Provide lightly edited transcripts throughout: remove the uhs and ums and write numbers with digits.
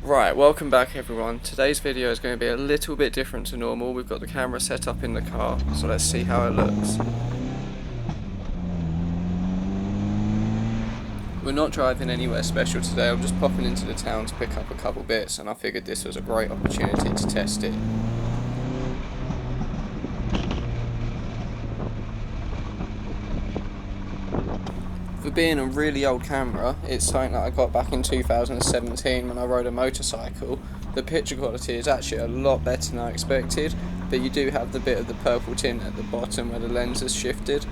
Right, welcome back everyone. Today's video is going to be a little bit different to normal. We've got the camera set up in the car, so let's see how it looks. We're not driving anywhere special today, I'm just popping into the town to pick up a couple bits, and I figured this was a great opportunity to test it. For being a really old camera, it's something that I got back in 2017 when I rode a motorcycle. The picture quality is actually a lot better than I expected, but you do have the bit of the purple tint at the bottom where the lens has shifted.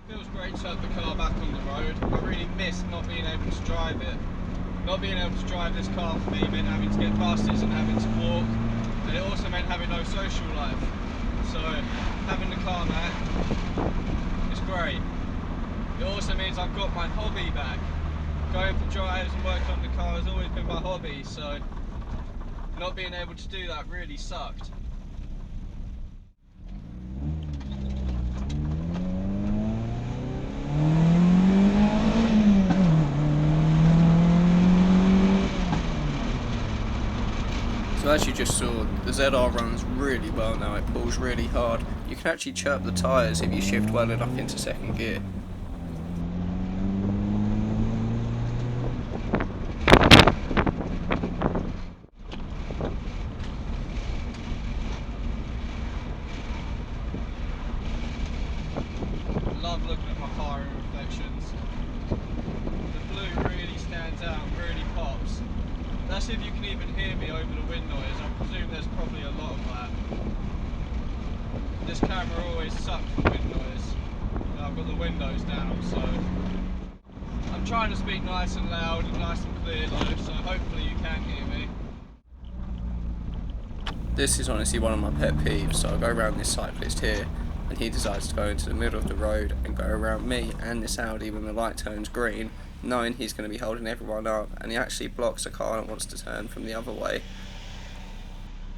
Feels great to have the car back on the road. I really missed not being able to drive it. Not being able to drive this car for me meant having to get buses and having to walk, and it also meant having no social life. So having the car back is great. It also means I've got my hobby back. Going for drives and working on the car has always been my hobby, so not being able to do that really sucked. So as you just saw, the ZR runs really well now, it pulls really hard. You can actually chirp the tyres if you shift well enough into second gear. Love looking at my car in reflections. The blue really stands out and really pops. That's if you can even hear me over the wind noise. I presume there's probably a lot of that. This camera always sucks for wind noise. I've got the windows down, so I'm trying to speak nice and loud and nice and clear though, so hopefully you can hear me. This is honestly one of my pet peeves, so I go around this cyclist here and he decides to go into the middle of the road and go around me and this Audi when the light turns green, knowing he's going to be holding everyone up, and he actually blocks a car that wants to turn from the other way.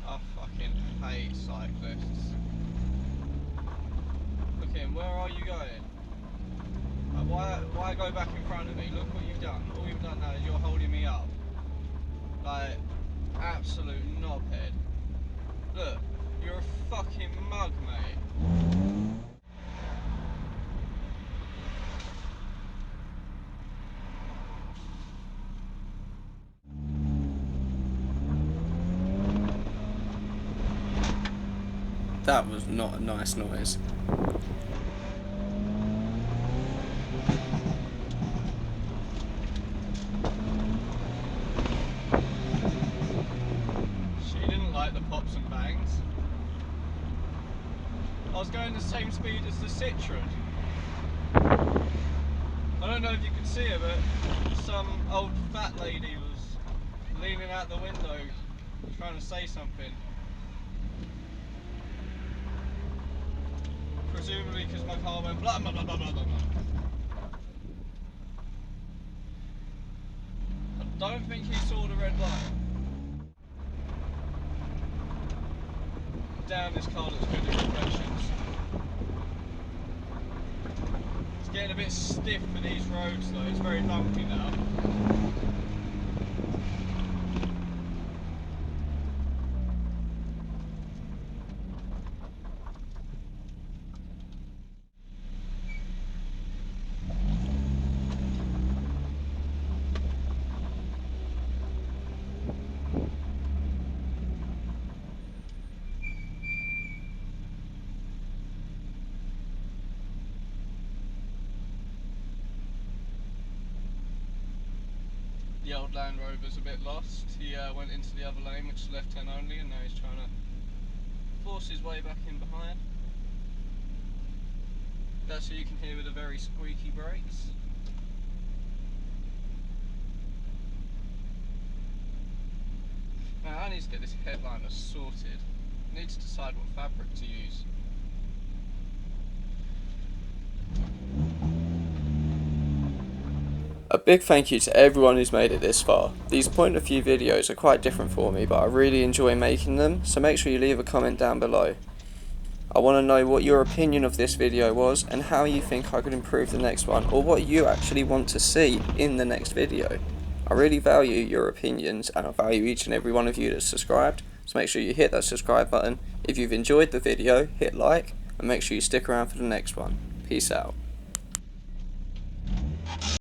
I fucking hate cyclists. Look at him, where are you going? Why go back in front of me? Look what you've done. All you've done now is you're holding me up. Like, absolute knobhead. Look, you're a fucking mug, mate. That was not a nice noise. She didn't like the pops and bangs. I was going the same speed as the Citroen. I don't know if you can see her, but some old fat lady was leaning out the window trying to say something. Presumably because my car went blah blah blah blah blah blah. I don't think he saw the red light. Damn, this car looks good in reflections. It's getting a bit stiff for these roads though, it's very bumpy now. The old Land Rover's a bit lost. He went into the other lane, which is left turn only, and now he's trying to force his way back in behind. That's what you can hear with the very squeaky brakes. Now I need to get this headliner sorted. I need to decide what fabric to use. A Big thank you to everyone who's made it this far. These point of view videos are quite different for me, but I really enjoy making them, so make sure you leave a comment down below. I want to know what your opinion of this video was and how you think I could improve the next one, or what you actually want to see in the next video. I really value your opinions, and I value each and every one of you that's subscribed, so make sure you hit that subscribe button. If you've enjoyed the video, hit like, and make sure you stick around for the next one. Peace out.